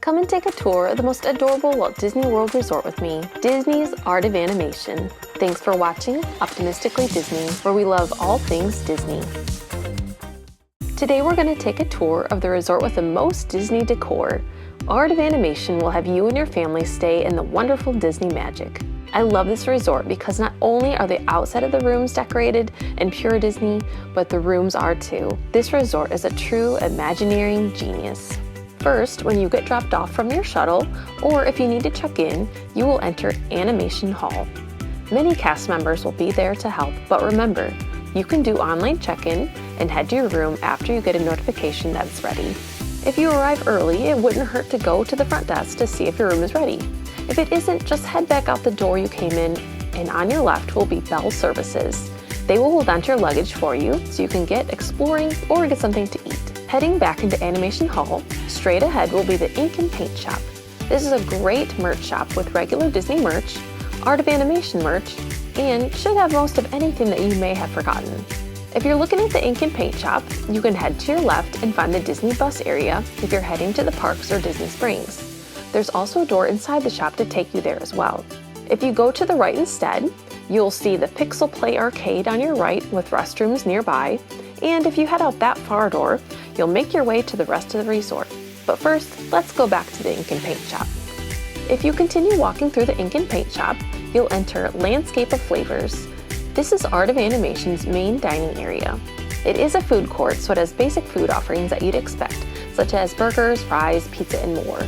Come and take a tour of the most adorable Walt Disney World resort with me, Disney's Art of Animation. Thanks for watching Optimistically Disney, where we love all things Disney. Today we're going to take a tour of the resort with the most Disney decor. Art of Animation will have you and your family stay in the wonderful Disney magic. I love this resort because not only are the outside of the rooms decorated in pure Disney, but the rooms are too. This resort is a true Imagineering genius. First, when you get dropped off from your shuttle, or if you need to check in, you will enter Animation Hall. Many cast members will be there to help, but remember, you can do online check-in and head to your room after you get a notification that it's ready. If you arrive early, it wouldn't hurt to go to the front desk to see if your room is ready. If it isn't, just head back out the door you came in, and on your left will be Bell Services. They will hold onto your luggage for you so you can get exploring or get something to eat. Heading back into Animation Hall, straight ahead will be the Ink and Paint shop. This is a great merch shop with regular Disney merch, Art of Animation merch, and should have most of anything that you may have forgotten. If you're looking at the Ink and Paint shop, you can head to your left and find the Disney bus area if you're heading to the parks or Disney Springs. There's also a door inside the shop to take you there as well. If you go to the right instead, you'll see the Pixel Play Arcade on your right with restrooms nearby, and if you head out that far door, you'll make your way to the rest of the resort. But first, let's go back to the Ink and Paint shop. If you continue walking through the Ink and Paint shop, you'll enter Landscape of Flavors. This is Art of Animation's main dining area. It is a food court, so it has basic food offerings that you'd expect, such as burgers, fries, pizza, and more.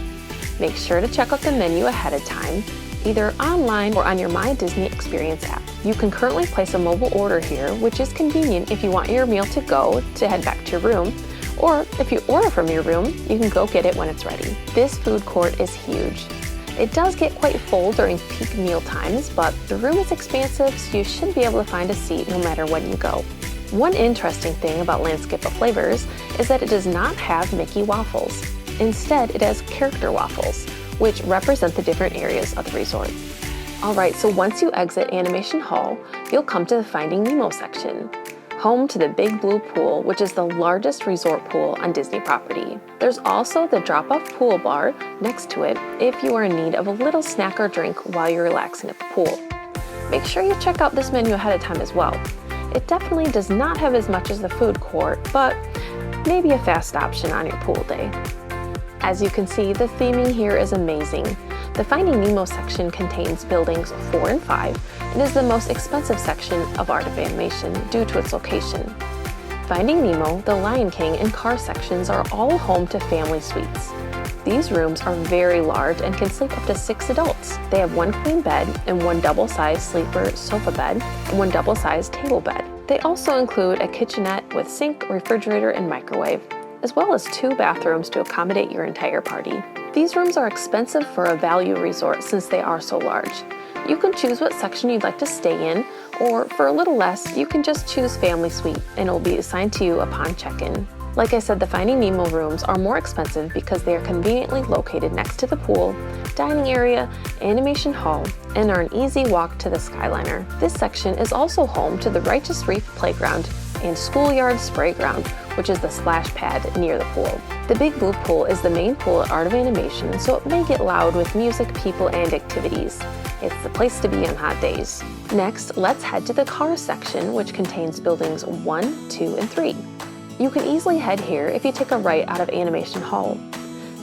Make sure to check out the menu ahead of time, either online or on your My Disney Experience app. You can currently place a mobile order here, which is convenient if you want your meal to go to head back to your room, or if you order from your room, you can go get it when it's ready. This food court is huge. It does get quite full during peak meal times, but the room is expansive, so you should be able to find a seat no matter when you go. One interesting thing about Landscape of Flavors is that it does not have Mickey waffles. Instead, it has character waffles, which represent the different areas of the resort. Alright, so once you exit Animation Hall, you'll come to the Finding Nemo section, home to the Big Blue Pool, which is the largest resort pool on Disney property. There's also the drop-off pool bar next to it if you are in need of a little snack or drink while you're relaxing at the pool. Make sure you check out this menu ahead of time as well. It definitely does not have as much as the food court, but maybe a fast option on your pool day. As you can see, the theming here is amazing. The Finding Nemo section contains buildings 4 and 5 and is the most expensive section of Art of Animation due to its location. Finding Nemo, the Lion King, and Cars sections are all home to family suites. These rooms are very large and can sleep up to 6 adults. They have 1 queen bed and 1 double-sized sleeper sofa bed and 1 double-sized table bed. They also include a kitchenette with sink, refrigerator, and microwave, as well as 2 bathrooms to accommodate your entire party. These rooms are expensive for a value resort since they are so large. You can choose what section you'd like to stay in, or for a little less, you can just choose Family Suite and it will be assigned to you upon check-in. Like I said, the Finding Nemo rooms are more expensive because they are conveniently located next to the pool, dining area, Animation Hall, and are an easy walk to the Skyliner. This section is also home to the Righteous Reef Playground and Schoolyard Spray Ground, which is the splash pad near the pool. The Big Blue Pool is the main pool at Art of Animation, so it may get loud with music, people, and activities. It's the place to be on hot days. Next, let's head to the Cars section, which contains buildings 1, 2, and 3. You can easily head here if you take a right out of Animation Hall.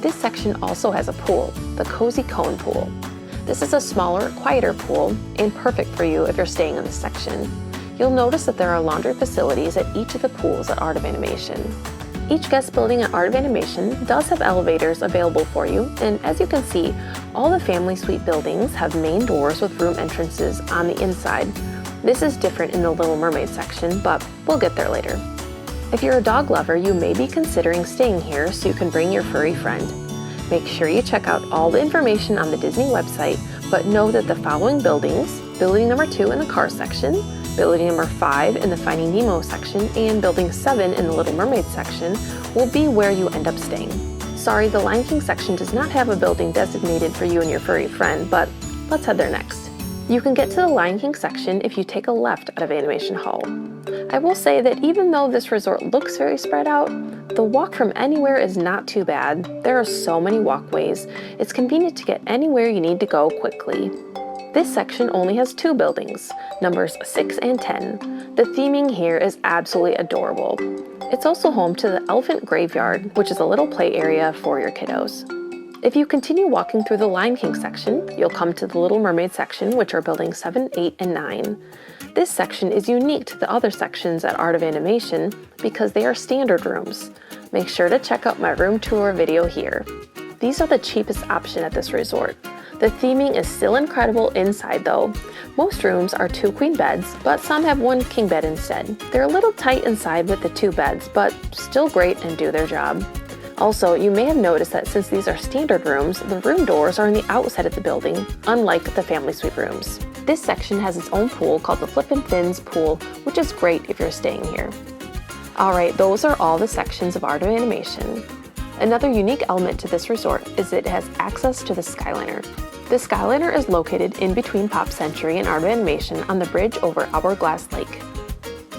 This section also has a pool, the Cozy Cone Pool. This is a smaller, quieter pool and perfect for you if you're staying in this section. You'll notice that there are laundry facilities at each of the pools at Art of Animation. Each guest building at Art of Animation does have elevators available for you, and as you can see, all the Family Suite buildings have main doors with room entrances on the inside. This is different in the Little Mermaid section, but we'll get there later. If you're a dog lover, you may be considering staying here so you can bring your furry friend. Make sure you check out all the information on the Disney website, but know that the following buildings, building number 2 in the Cars section, building number 5 in the Finding Nemo section, and building 7 in the Little Mermaid section will be where you end up staying. Sorry, the Lion King section does not have a building designated for you and your furry friend, but let's head there next. You can get to the Lion King section if you take a left out of Animation Hall. I will say that even though this resort looks very spread out, The walk from anywhere is not too bad. There are so many walkways. It's convenient to get anywhere you need to go quickly. This section only has 2 buildings, numbers 6 and 10. The theming here is absolutely adorable. It's also home to the Elephant Graveyard, which is a little play area for your kiddos. If you continue walking through the Lion King section, you'll come to the Little Mermaid section, which are buildings 7, 8, and 9. This section is unique to the other sections at Art of Animation because they are standard rooms. Make sure to check out my room tour video here. These are the cheapest option at this resort. The theming is still incredible inside though. Most rooms are 2 queen beds, but some have 1 king bed instead. They're a little tight inside with the 2 beds, but still great and do their job. Also, you may have noticed that since these are standard rooms, the room doors are on the outside of the building, unlike the family suite rooms. This section has its own pool called the Flippin' Fins pool, which is great if you're staying here. Alright, those are all the sections of Art of Animation. Another unique element to this resort is that it has access to the Skyliner. The Skyliner is located in between Pop Century and Art of Animation on the bridge over Hourglass Lake.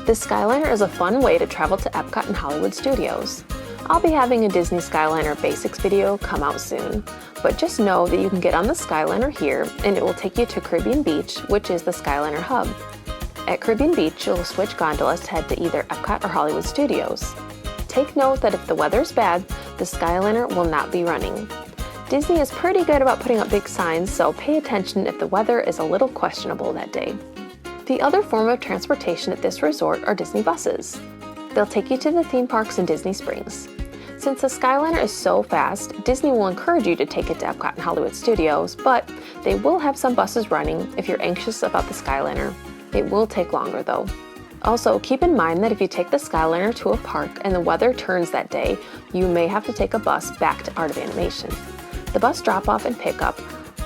The Skyliner is a fun way to travel to Epcot and Hollywood Studios. I'll be having a Disney Skyliner Basics video come out soon, but just know that you can get on the Skyliner here and it will take you to Caribbean Beach, which is the Skyliner hub. At Caribbean Beach, you'll switch gondolas to head to either Epcot or Hollywood Studios. Take note that if the weather's bad, the Skyliner will not be running. Disney is pretty good about putting up big signs, so pay attention if the weather is a little questionable that day. The other form of transportation at this resort are Disney buses. They'll take you to the theme parks in Disney Springs. Since the Skyliner is so fast, Disney will encourage you to take it to Epcot and Hollywood Studios, but they will have some buses running if you're anxious about the Skyliner. It will take longer though. Also, keep in mind that if you take the Skyliner to a park and the weather turns that day, you may have to take a bus back to Art of Animation. The bus drop-off and pickup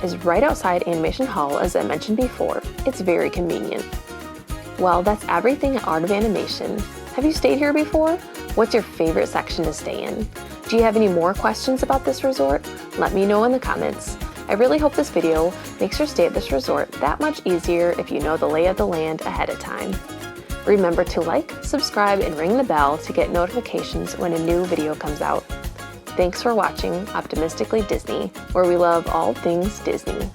is right outside Animation Hall, as I mentioned before. It's very convenient. Well, that's everything at Art of Animation. Have you stayed here before? What's your favorite section to stay in? Do you have any more questions about this resort? Let me know in the comments. I really hope this video makes your stay at this resort that much easier if you know the lay of the land ahead of time. Remember to like, subscribe, and ring the bell to get notifications when a new video comes out. Thanks for watching Optimistically Disney, where we love all things Disney.